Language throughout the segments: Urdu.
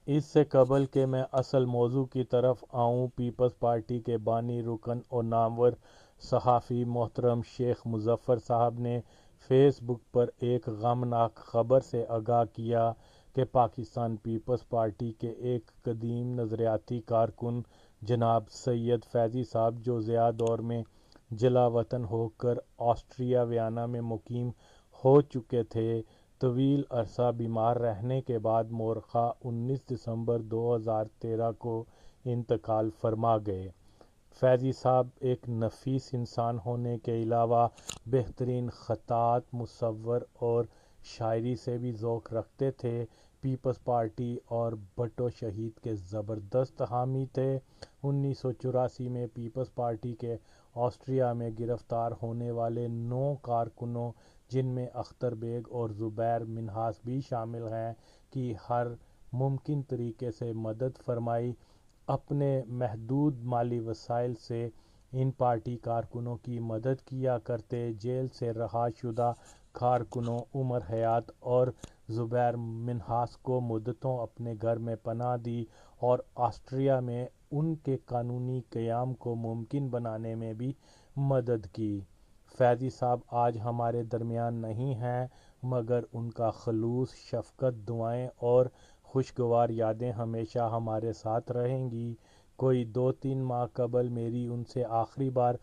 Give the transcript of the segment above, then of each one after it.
اس سے قبل کہ میں اصل موضوع کی طرف آؤں، پیپلز پارٹی کے بانی رکن اور نامور صحافی محترم شیخ مظفر صاحب نے فیس بک پر ایک غمناک خبر سے آگاہ کیا کہ پاکستان پیپلز پارٹی کے ایک قدیم نظریاتی کارکن جناب سید فیضی صاحب، جو ضیاء دور میں جلا وطن ہو کر آسٹریا ویانا میں مقیم ہو چکے تھے، طویل عرصہ بیمار رہنے کے بعد مورخہ 19 دسمبر 2013 کو انتقال فرما گئے۔ فیضی صاحب ایک نفیس انسان ہونے کے علاوہ بہترین خطاط، مصور اور شاعری سے بھی ذوق رکھتے تھے۔ پیپلز پارٹی اور بھٹو شہید کے زبردست حامی تھے۔ 1984 میں پیپلز پارٹی کے آسٹریا میں گرفتار ہونے والے 9 کارکنوں، جن میں اختر بیگ اور زبیر منہاس بھی شامل ہیں، کی ہر ممکن طریقے سے مدد فرمائی۔ اپنے محدود مالی وسائل سے ان پارٹی کارکنوں کی مدد کیا کرتے۔ جیل سے رہا شدہ کارکنوں عمر حیات اور زبیر منہاس کو مدتوں اپنے گھر میں پناہ دی اور آسٹریا میں ان کے قانونی قیام کو ممکن بنانے میں بھی مدد کی۔ فیضی صاحب آج ہمارے درمیان نہیں ہیں، مگر ان کا خلوص، شفقت، دعائیں اور خوشگوار یادیں ہمیشہ ہمارے ساتھ رہیں گی۔ کوئی 2-3 ماہ قبل میری ان سے آخری بار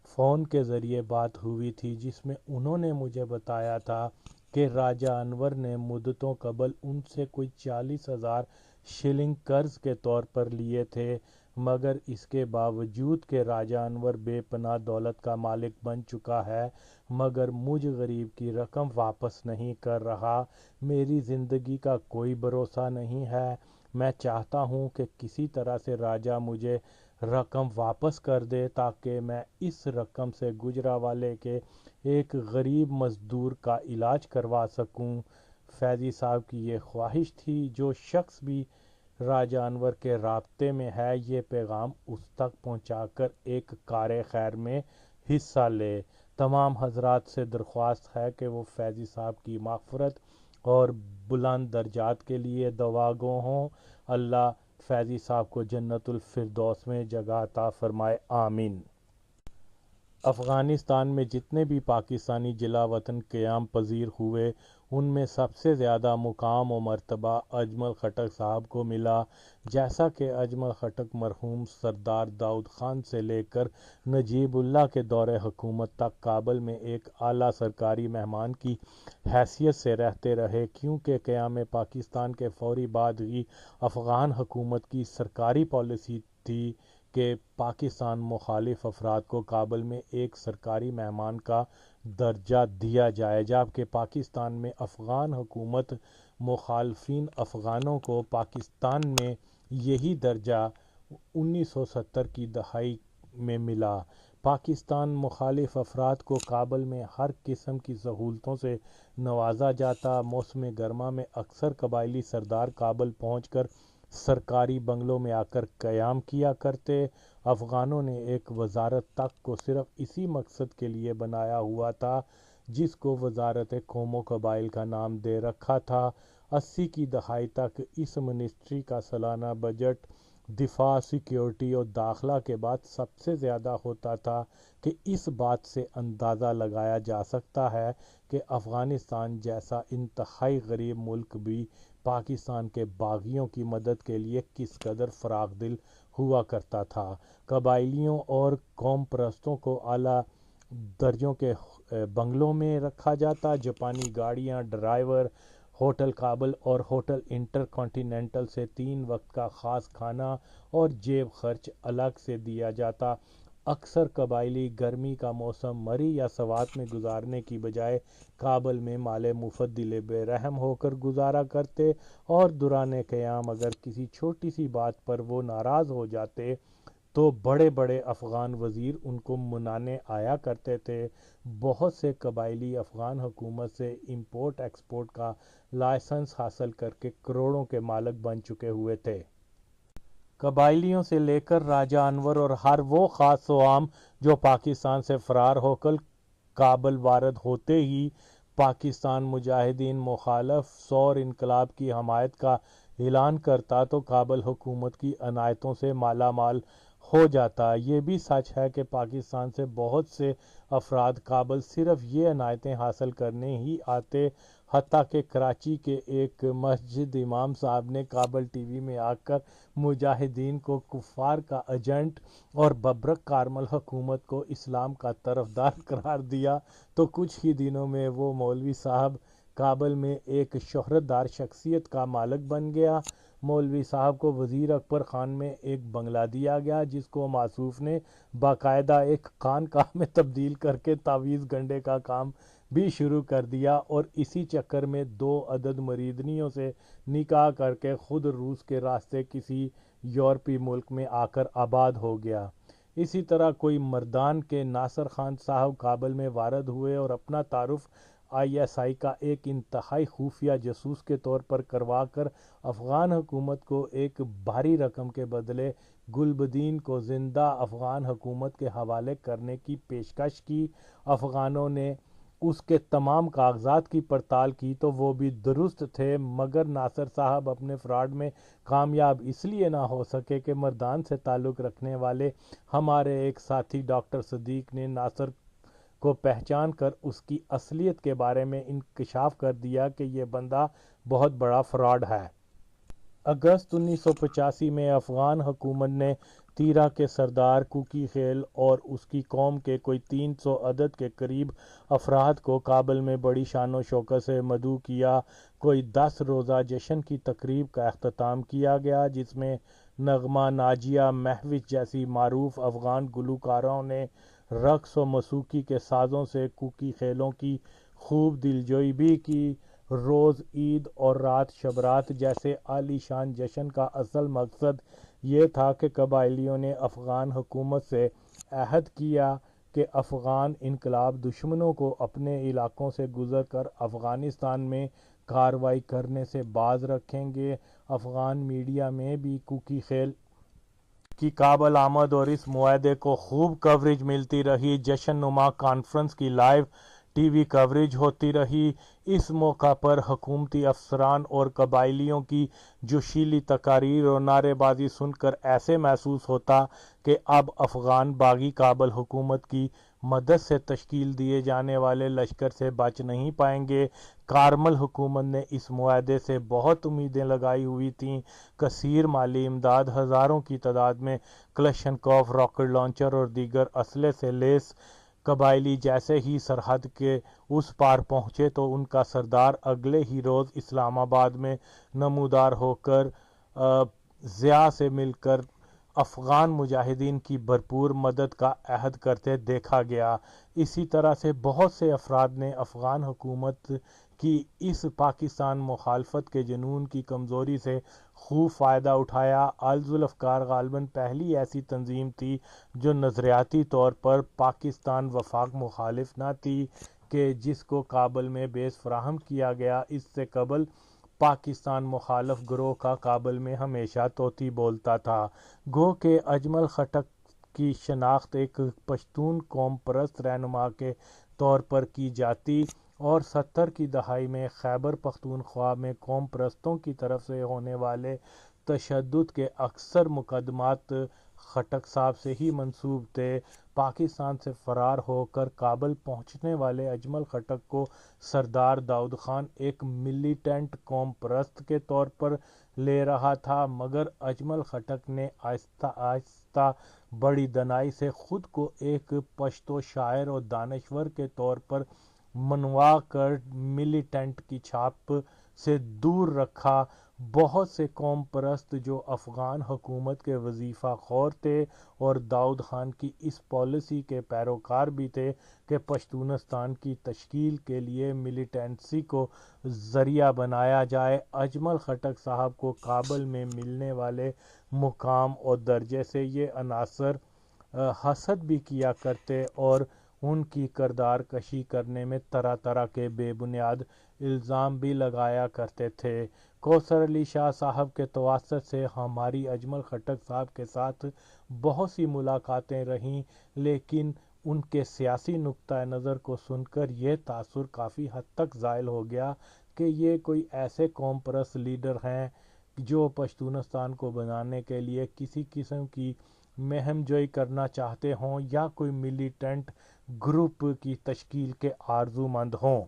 فون کے ذریعے بات ہوئی تھی، جس میں انہوں نے مجھے بتایا تھا کہ راجہ انور نے مدتوں قبل ان سے کوئی 40,000 شلنگ قرض کے طور پر لیے تھے، مگر اس کے باوجود کہ راجہ انور بے پناہ دولت کا مالک بن چکا ہے، مگر مجھ غریب کی رقم واپس نہیں کر رہا۔ میری زندگی کا کوئی بھروسہ نہیں ہے۔ میں چاہتا ہوں کہ کسی طرح سے راجہ مجھے رقم واپس کر دے تاکہ میں اس رقم سے گجرانوالے کے ایک غریب مزدور کا علاج کروا سکوں۔ فیضی صاحب کی یہ خواہش تھی۔ جو شخص بھی راجہ انور کے رابطے میں ہے، یہ پیغام اس تک پہنچا کر ایک کار خیر میں حصہ لے۔ تمام حضرات سے درخواست ہے کہ وہ فیضی صاحب کی مغفرت اور بلند درجات کے لیے دعا گو ہوں۔ اللہ فیضی صاحب کو جنت الفردوس میں جگہ عطا فرمائے، آمین۔ افغانستان میں جتنے بھی پاکستانی جلا وطن قیام پذیر ہوئے، ان میں سب سے زیادہ مقام و مرتبہ اجمل خٹک صاحب کو ملا۔ جیسا کہ اجمل خٹک مرحوم سردار داؤد خان سے لے کر نجیب اللہ کے دور حکومت تک کابل میں ایک اعلیٰ سرکاری مہمان کی حیثیت سے رہتے رہے، کیونکہ قیام پاکستان کے فوری بعد ہی افغان حکومت کی سرکاری پالیسی تھی کہ پاکستان مخالف افراد کو کابل میں ایک سرکاری مہمان کا درجہ دیا جائے، جبکہ پاکستان میں افغان حکومت مخالفین افغانوں کو پاکستان میں یہی درجہ 1970 کی دہائی میں ملا۔ پاکستان مخالف افراد کو کابل میں ہر قسم کی سہولتوں سے نوازا جاتا۔ موسم گرما میں اکثر قبائلی سردار کابل پہنچ کر سرکاری بنگلوں میں آ کر قیام کیا کرتے۔ افغانوں نے ایک وزارت تک کو صرف اسی مقصد کے لیے بنایا ہوا تھا، جس کو وزارت قوم و قبائل کا نام دے رکھا تھا۔ 80 کی دہائی تک اس منسٹری کا سالانہ بجٹ دفاع، سیکورٹی اور داخلہ کے بعد سب سے زیادہ ہوتا تھا، کہ اس بات سے اندازہ لگایا جا سکتا ہے کہ افغانستان جیسا انتہائی غریب ملک بھی پاکستان کے باغیوں کی مدد کے لیے کس قدر فراخ دل ہوا کرتا تھا۔ قبائلیوں اور قوم پرستوں کو اعلیٰ درجوں کے بنگلوں میں رکھا جاتا۔ جاپانی گاڑیاں، ڈرائیور، ہوٹل کابل اور ہوٹل انٹر کانٹیننٹل سے 3 وقت کا خاص کھانا اور جیب خرچ الگ سے دیا جاتا۔ اکثر قبائلی گرمی کا موسم مری یا سوات میں گزارنے کی بجائے کابل میں مال مفت دل بے رحم ہو کر گزارا کرتے، اور دوران قیام اگر کسی چھوٹی سی بات پر وہ ناراض ہو جاتے تو بڑے بڑے افغان وزیر ان کو منانے آیا کرتے تھے۔ بہت سے قبائلی افغان حکومت سے امپورٹ ایکسپورٹ کا لائسنس حاصل کر کے کروڑوں کے مالک بن چکے ہوئے تھے۔ قبائلیوں سے لے کر راجہ انور اور ہر وہ خاص و عام جو پاکستان سے فرار ہو کر کابل وارد ہوتے ہی پاکستان مجاہدین مخالف سور انقلاب کی حمایت کا اعلان کرتا تو کابل حکومت کی عنایتوں سے مالا مال ہو جاتا۔ یہ بھی سچ ہے کہ پاکستان سے بہت سے افراد کابل صرف یہ عنایتیں حاصل کرنے ہی آتے، حتیٰ کہ کراچی کے ایک مسجد امام صاحب نے کابل ٹی وی میں آ کر مجاہدین کو کفار کا ایجنٹ اور ببرک کارمل حکومت کو اسلام کا طرفدار قرار دیا تو کچھ ہی دنوں میں وہ مولوی صاحب کابل میں ایک شہرت دار شخصیت کا مالک بن گیا۔ مولوی صاحب کو وزیر اکبر خان میں ایک بنگلہ دیا گیا، جس کو موصوف نے باقاعدہ ایک خانقاہ میں تبدیل کر کے تعویذ گنڈے کا کام بھی شروع کر دیا، اور اسی چکر میں 2 عدد مریدنیوں سے نکاح کر کے خود روس کے راستے کسی یورپی ملک میں آ کر آباد ہو گیا۔ اسی طرح کوئی مردان کے ناصر خان صاحب کابل میں وارد ہوئے اور اپنا تعارف ISI کا ایک انتہائی خفیہ جاسوس کے طور پر کروا کر افغان حکومت کو ایک بھاری رقم کے بدلے گلبدین کو زندہ افغان حکومت کے حوالے کرنے کی پیشکش کی۔ افغانوں نے اس کے تمام کاغذات کی پڑتال کی تو وہ بھی درست تھے، مگر ناصر صاحب اپنے فراڈ میں کامیاب اس لیے نہ ہو سکے کہ مردان سے تعلق رکھنے والے ہمارے ایک ساتھی ڈاکٹر صدیق نے ناصر کو پہچان کر اس کی اصلیت کے بارے میں انکشاف کر دیا کہ یہ بندہ بہت بڑا فراڈ ہے۔ اگست 1985 میں افغان حکومت نے تیرا کے سردار کوکی خیل اور اس کی قوم کے کوئی 300 عدد کے قریب افراد کو کابل میں بڑی شان و شوکت سے مدعو کیا۔ کوئی 10 روزہ جشن کی تقریب کا اختتام کیا گیا، جس میں نغمہ ناجیہ مہوش جیسی معروف افغان گلوکاروں نے رقص و موسیقی کے سازوں سے کوکی خیلوں کی خوب دلجوئی بھی کی۔ روز عید اور رات شبرات جیسے عالی شان جشن کا اصل مقصد یہ تھا کہ قبائلیوں نے افغان حکومت سے عہد کیا کہ افغان انقلاب دشمنوں کو اپنے علاقوں سے گزر کر افغانستان میں کارروائی کرنے سے باز رکھیں گے۔ افغان میڈیا میں بھی کوکی خیل کی کابل آمد اور اس معاہدے کو خوب کوریج ملتی رہی۔ جشن نما کانفرنس کی لائیو ٹی وی کوریج ہوتی رہی۔ اس موقع پر حکومتی افسران اور قبائلیوں کی جوشیلی تقاریر اور نعرے بازی سن کر ایسے محسوس ہوتا کہ اب افغان باغی کابل حکومت کی مدد سے تشکیل دیے جانے والے لشکر سے بچ نہیں پائیں گے۔ کارمل حکومت نے اس معاہدے سے بہت امیدیں لگائی ہوئی تھیں۔ کثیر مالی امداد، ہزاروں کی تعداد میں کلاشنکوف راکٹ لانچر اور دیگر اسلحے سے لیس قبائلی جیسے ہی سرحد کے اس پار پہنچے تو ان کا سردار اگلے ہی روز اسلام آباد میں نمودار ہو کر ضیاء سے مل کر افغان مجاہدین کی بھرپور مدد کا عہد کرتے دیکھا گیا۔ اسی طرح سے بہت سے افراد نے افغان حکومت کی اس پاکستان مخالفت کے جنون کی کمزوری سے خوب فائدہ اٹھایا۔ الذوالفقار غالباً پہلی ایسی تنظیم تھی جو نظریاتی طور پر پاکستان وفاق مخالف نہ تھی کہ جس کو کابل میں بیس فراہم کیا گیا۔ اس سے قبل پاکستان مخالف گروہ کا کابل میں ہمیشہ طوطی بولتا تھا۔ گو کہ اجمل خٹک کی شناخت ایک پشتون قوم پرست رہنما کے طور پر کی جاتی اور 70 کی دہائی میں خیبر پختونخوا میں قوم پرستوں کی طرف سے ہونے والے تشدد کے اکثر مقدمات خٹک صاحب سے ہی منسوب تھے۔ پاکستان سے فرار ہو کر کابل پہنچنے والے اجمل خٹک کو سردار داؤد خان ایک ملیٹنٹ قوم پرست کے طور پر لے رہا تھا، مگر اجمل خٹک نے آہستہ آہستہ بڑی دانائی سے خود کو ایک پشتو شاعر اور دانشور کے طور پر منوا کر ملیٹنٹ کی چھاپ سے دور رکھا۔ بہت سے قوم پرست جو افغان حکومت کے وظیفہ خور تھے اور داؤد خان کی اس پالیسی کے پیروکار بھی تھے کہ پشتونستان کی تشکیل کے لیے ملیٹنسی کو ذریعہ بنایا جائے، اجمل خٹک صاحب کو کابل میں ملنے والے مقام اور درجے سے یہ عناصر حسد بھی کیا کرتے اور ان کی کردار کشی کرنے میں طرح طرح کے بے بنیاد الزام بھی لگایا کرتے تھے۔ کوثر علی شاہ صاحب کے توسط سے ہماری اجمل خٹک صاحب کے ساتھ بہت سی ملاقاتیں رہیں، لیکن ان کے سیاسی نقطہ نظر کو سن کر یہ تاثر کافی حد تک زائل ہو گیا کہ یہ کوئی ایسے قوم پرست لیڈر ہیں جو پشتونستان کو بنانے کے لیے کسی قسم کی مہم جوئی کرنا چاہتے ہوں یا کوئی ملیٹنٹ گروپ کی تشکیل کے آرزو مند ہوں۔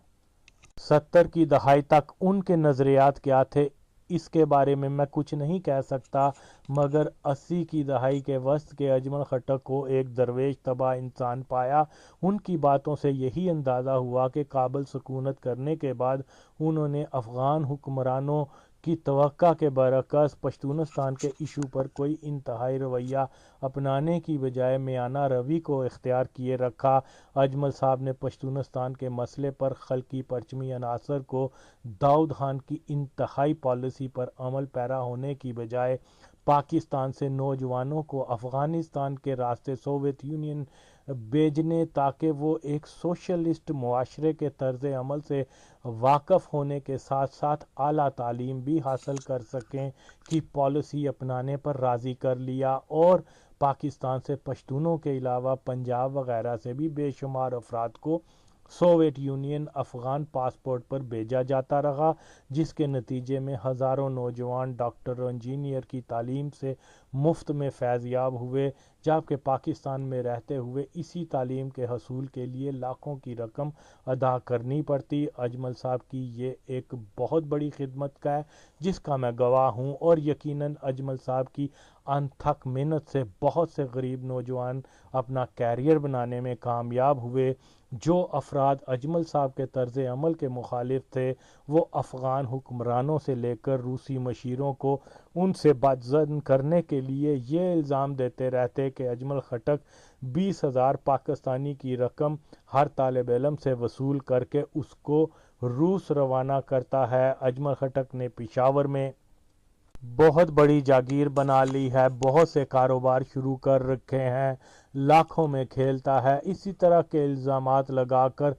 70 کی دہائی تک ان کے نظریات کیا تھے اس کے بارے میں کچھ نہیں کہہ سکتا، مگر 80 کی دہائی کے وسط کے اجمل خٹک کو ایک درویش طبع انسان پایا۔ ان کی باتوں سے یہی اندازہ ہوا کہ کابل سکونت کرنے کے بعد انہوں نے افغان حکمرانوں کی توقع کے برعکس پشتونستان کے ایشو پر کوئی انتہائی رویہ اپنانے کی بجائے میانہ روی کو اختیار کیے رکھا۔ اجمل صاحب نے پشتونستان کے مسئلے پر خلقی پرچمی عناصر کو داؤد خان کی انتہائی پالیسی پر عمل پیرا ہونے کی بجائے پاکستان سے نوجوانوں کو افغانستان کے راستے سوویت یونین بھیجنے تاکہ وہ ایک سوشلسٹ معاشرے کے طرز عمل سے واقف ہونے کے ساتھ ساتھ اعلیٰ تعلیم بھی حاصل کر سکیں کی پالیسی اپنانے پر راضی کر لیا، اور پاکستان سے پشتونوں کے علاوہ پنجاب وغیرہ سے بھی بے شمار افراد کو سوویت یونین افغان پاسپورٹ پر بھیجا جاتا رہا، جس کے نتیجے میں ہزاروں نوجوان ڈاکٹر اور انجینئر کی تعلیم سے مفت میں فیض یاب ہوئے، جبکہ پاکستان میں رہتے ہوئے اسی تعلیم کے حصول کے لیے لاکھوں کی رقم ادا کرنی پڑتی۔ اجمل صاحب کی یہ ایک بہت بڑی خدمت ہے جس کا میں گواہ ہوں، اور یقیناً اجمل صاحب کی انتھک محنت سے بہت سے غریب نوجوان اپنا کیریئر بنانے میں کامیاب ہوئے۔ جو افراد اجمل صاحب کے طرز عمل کے مخالف تھے وہ افغان حکمرانوں سے لے کر روسی مشیروں کو ان سے بدظن کرنے کے لیے یہ الزام دیتے رہتے کہ اجمل خٹک 20,000 پاکستانی کی رقم ہر طالب علم سے وصول کر کے اس کو روس روانہ کرتا ہے۔ اجمل خٹک نے پشاور میں بہت بڑی جاگیر بنا لی ہے، بہت سے کاروبار شروع کر رکھے ہیں، لاکھوں میں کھیلتا ہے۔ اسی طرح کے الزامات لگا کر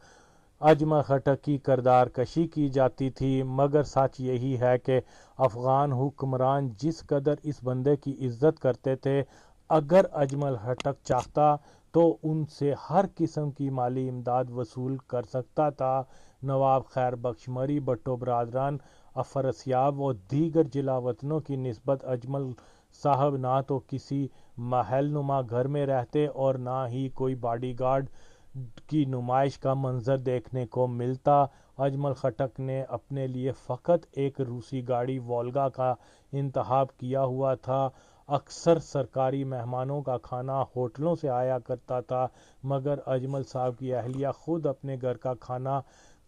اجمل خٹک کی کردار کشی کی جاتی تھی، مگر سچ یہی ہے کہ افغان حکمران جس قدر اس بندے کی عزت کرتے تھے، اگر اجمل خٹک چاہتا تو ان سے ہر قسم کی مالی امداد وصول کر سکتا تھا۔ نواب خیر بخش، مری بھٹو برادران، افراسیاب و دیگر جلا وطنوں کی نسبت اجمل صاحب نہ تو کسی محل نما گھر میں رہتے اور نہ ہی کوئی باڈی گارڈ کی نمائش کا منظر دیکھنے کو ملتا۔ اجمل خٹک نے اپنے لیے فقط ایک روسی گاڑی وولگا کا انتخاب کیا ہوا تھا۔ اکثر سرکاری مہمانوں کا کھانا ہوٹلوں سے آیا کرتا تھا، مگر اجمل صاحب کی اہلیہ خود اپنے گھر کا کھانا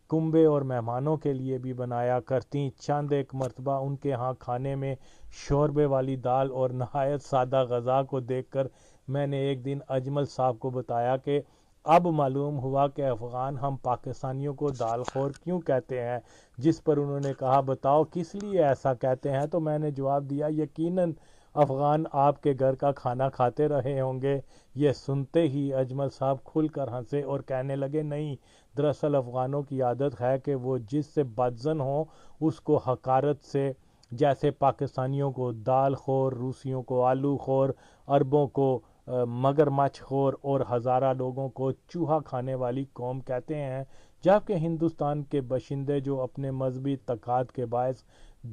کنبے اور مہمانوں کے لیے بھی بنایا کرتیں۔ چند ایک مرتبہ ان کے ہاں کھانے میں شوربے والی دال اور نہایت سادہ غذا کو دیکھ کر میں نے ایک دن اجمل صاحب کو بتایا کہ اب معلوم ہوا کہ افغان ہم پاکستانیوں کو دال خور کیوں کہتے ہیں، جس پر انہوں نے کہا بتاؤ کس لیے ایسا کہتے ہیں، تو میں نے جواب دیا یقیناً افغان آپ کے گھر کا کھانا کھاتے رہے ہوں گے۔ یہ سنتے ہی اجمل صاحب کھل کر ہنسے اور کہنے لگے نہیں، دراصل افغانوں کی عادت ہے کہ وہ جس سے بدظن ہوں اس کو حقارت سے، جیسے پاکستانیوں کو دال خور، روسیوں کو آلو خور، عربوں کو مگرمچھ خور اور ہزارہ لوگوں کو چوہا کھانے والی قوم کہتے ہیں، جبکہ ہندوستان کے باشندے جو اپنے مذہبی تقاض کے باعث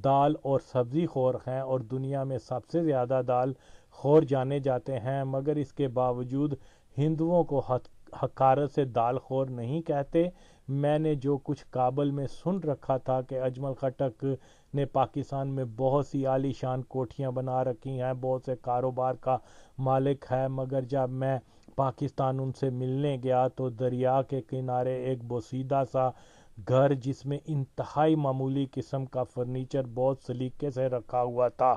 دال اور سبزی خور ہیں اور دنیا میں سب سے زیادہ دال خور جانے جاتے ہیں، مگر اس کے باوجود ہندوؤں کو حقارت سے دال خور نہیں کہتے۔ میں نے جو کچھ کابل میں سن رکھا تھا کہ اجمل خٹک نے پاکستان میں بہت سی عالی شان کوٹھیاں بنا رکھی ہیں، بہت سے کاروبار کا مالک ہے، مگر جب میں پاکستان ان سے ملنے گیا تو دریا کے کنارے ایک بوسیدہ سا گھر جس میں انتہائی معمولی قسم کا فرنیچر بہت سلیقے سے رکھا ہوا تھا۔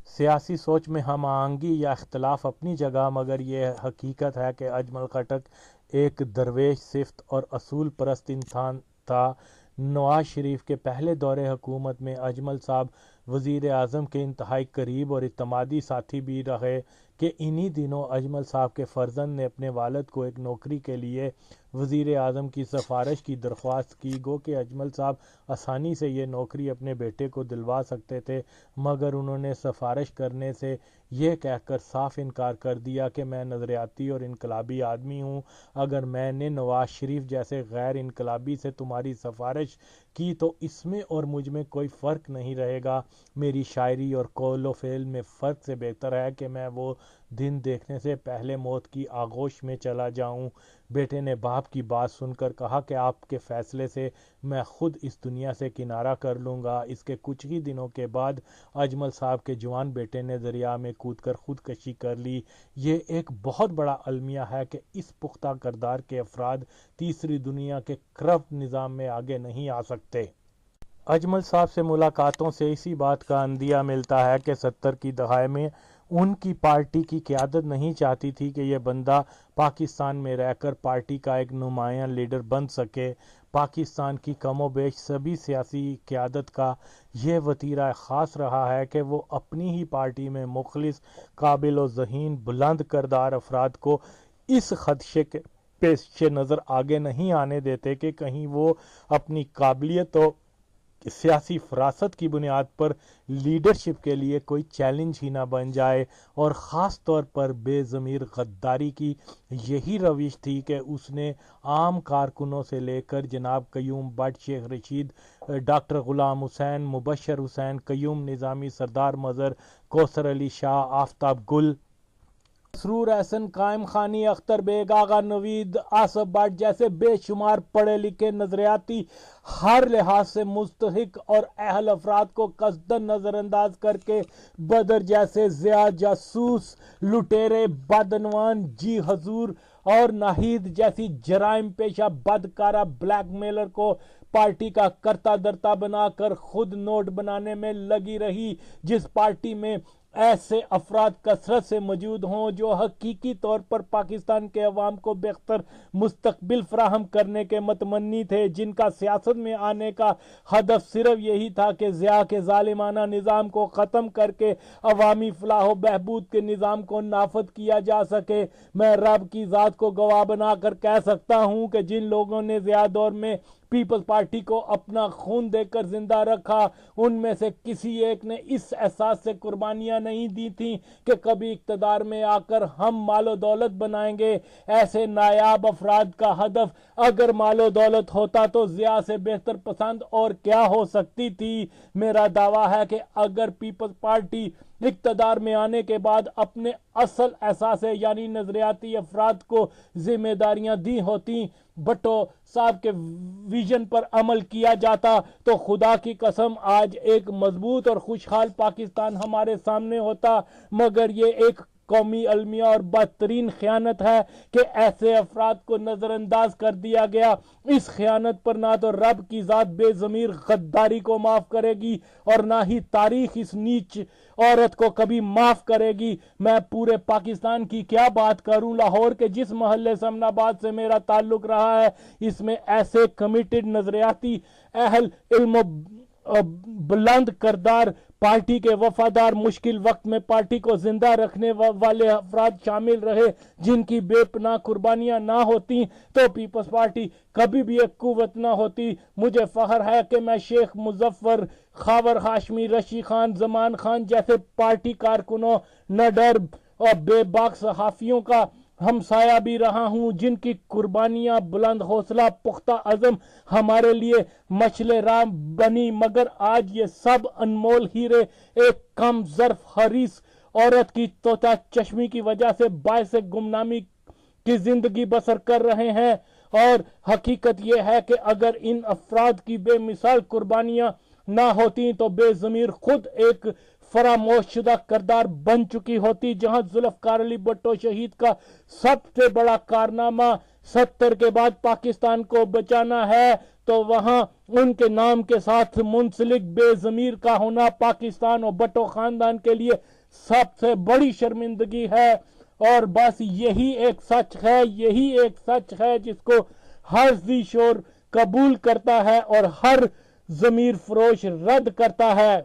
سیاسی سوچ میں ہم آہنگی یا اختلاف اپنی جگہ، مگر یہ حقیقت ہے کہ اجمل خٹک ایک درویش صفت اور اصول پرست انسان تھا۔ نواز شریف کے پہلے دور حکومت میں اجمل صاحب وزیر اعظم کے انتہائی قریب اور اعتمادی ساتھی بھی رہے، کہ انہی دنوں اجمل صاحب کے فرزند نے اپنے والد کو ایک نوکری کے لیے وزیر اعظم کی سفارش کی درخواست کی۔ گو کہ اجمل صاحب آسانی سے یہ نوکری اپنے بیٹے کو دلوا سکتے تھے، مگر انہوں نے سفارش کرنے سے یہ کہہ کر صاف انکار کر دیا کہ میں نظریاتی اور انقلابی آدمی ہوں، اگر میں نے نواز شریف جیسے غیر انقلابی سے تمہاری سفارش کی تو اس میں اور مجھ میں کوئی فرق نہیں رہے گا۔ میری شاعری اور قول و فعل میں فرق سے بہتر ہے کہ میں وہ دن دیکھنے سے پہلے موت کی آغوش میں چلا جاؤں۔ بیٹے نے باپ کی بات سن کر کہا کہ آپ کے فیصلے سے میں خود اس دنیا سے کنارہ کر لوں گا۔ اس کے کچھ ہی دنوں کے بعد اجمل صاحب کے جوان بیٹے نے دریا میں کود کر خودکشی کر لی۔ یہ ایک بہت بڑا المیہ ہے کہ اس پختہ کردار کے افراد تیسری دنیا کے کرپٹ نظام میں آگے نہیں آ سکتے۔ اجمل صاحب سے ملاقاتوں سے اسی بات کا اندیہ ملتا ہے کہ 70 کی دہائی میں ان کی پارٹی کی قیادت نہیں چاہتی تھی کہ یہ بندہ پاکستان میں رہ کر پارٹی کا ایک نمایاں لیڈر بن سکے۔ پاکستان کی کم و بیش سبھی سیاسی قیادت کا یہ وتیرہ خاص رہا ہے کہ وہ اپنی ہی پارٹی میں مخلص، قابل و ذہین، بلند کردار افراد کو اس خدشے کے پیش نظر آگے نہیں آنے دیتے کہ کہیں وہ اپنی قابلیت و سیاسی فراست کی بنیاد پر لیڈرشپ کے لیے کوئی چیلنج ہی نہ بن جائے، اور خاص طور پر بے ضمیر غداری کی یہی روش تھی کہ اس نے عام کارکنوں سے لے کر جناب قیوم بٹ، شیخ رشید، ڈاکٹر غلام حسین، مبشر حسین، قیوم نظامی، سردار مظہر، کوثر علی شاہ، آفتاب گل، مسرور احسن، قائم خانی، اختر بیگ، آغا نوید، آصف بٹ جیسے بے شمار پڑھے لکھے، نظریاتی، ہر لحاظ سے مستحق اور اہل افراد کو قصدن نظر انداز کر کے بدر جیسے ضیاء جاسوس، لٹیرے، بدعنوان، جی حضور اور ناہید جیسی جرائم پیشہ بدکارہ بلیک میلر کو پارٹی کا کرتا درتا بنا کر خود نوٹ بنانے میں لگی رہی۔ جس پارٹی میں ایسے افراد کثرت سے موجود ہوں جو حقیقی طور پر پاکستان کے عوام کو بہتر مستقبل فراہم کرنے کے متمنی تھے، جن کا سیاست میں آنے کا ہدف صرف یہی تھا کہ ضیاء کے ظالمانہ نظام کو ختم کر کے عوامی فلاح و بہبود کے نظام کو نافذ کیا جا سکے۔ میں رب کی ذات کو گواہ بنا کر کہہ سکتا ہوں کہ جن لوگوں نے ضیاء دور میں پیپلز پارٹی کو اپنا خون دے کر زندہ رکھا، ان میں سے کسی ایک نے اس احساس سے قربانیاں نہیں دی تھیں کہ کبھی اقتدار میں آ کر ہم مال و دولت بنائیں گے۔ ایسے نایاب افراد کا ہدف اگر مال و دولت ہوتا تو ضیاء سے بہتر پسند اور کیا ہو سکتی تھی۔ میرا دعویٰ ہے کہ اگر پیپلز پارٹی اقتدار میں آنے کے بعد اپنے اصل اثاثے یعنی نظریاتی افراد کو ذمہ داریاں دی ہوتی، بھٹو صاحب کے ویژن پر عمل کیا جاتا، تو خدا کی قسم آج ایک مضبوط اور خوشحال پاکستان ہمارے سامنے ہوتا۔ مگر یہ ایک قومی المیہ اور بدترین خیانت ہے کہ ایسے افراد کو نظر انداز کر دیا گیا۔ اس خیانت پر نہ تو رب کی ذات بے ضمیر غداری کو معاف کرے گی اور نہ ہی تاریخ اس نیچ عورت کو کبھی معاف کرے گی۔ میں پورے پاکستان کی کیا بات کروں، لاہور کے جس محلے سمن آباد سے میرا تعلق رہا ہے، اس میں ایسے کمیٹڈ نظریاتی اہل علم و بلند کردار، پارٹی کے وفادار، مشکل وقت میں پارٹی کو زندہ رکھنے والے افراد شامل رہے، جن کی بے پناہ قربانیاں نہ ہوتی تو پیپلز پارٹی کبھی بھی ایک قوت نہ ہوتی۔ مجھے فخر ہے کہ میں شیخ مظفر، خاور ہاشمی، رشید خان، زمان خان جیسے پارٹی کارکنوں، نڈر اور بے باک صحافیوں کا ہمسایہ بھی رہا ہوں، جن کی قربانیاں، بلند حوصلہ، پختہ عزم ہمارے لیے مشعل راہ بنی۔ مگر آج یہ سب انمول ہیرے ایک کم ظرف حریص عورت کی طوطا چشمی کی وجہ سے باعث گمنامی کی زندگی بسر کر رہے ہیں، اور حقیقت یہ ہے کہ اگر ان افراد کی بے مثال قربانیاں نہ ہوتی تو بے ضمیر خود ایک فراموش شدہ کردار بن چکی ہوتی۔ جہاں ذوالفقار علی بھٹو شہید کا سب سے بڑا کارنامہ 70 کے بعد پاکستان کو بچانا ہے، تو وہاں ان کے نام کے ساتھ منسلک بے ضمیر کا ہونا پاکستان اور بھٹو خاندان کے لیے سب سے بڑی شرمندگی ہے۔ اور بس یہی ایک سچ ہے جس کو ہر ذی شعور قبول کرتا ہے اور ہر ضمیر فروش رد کرتا ہے۔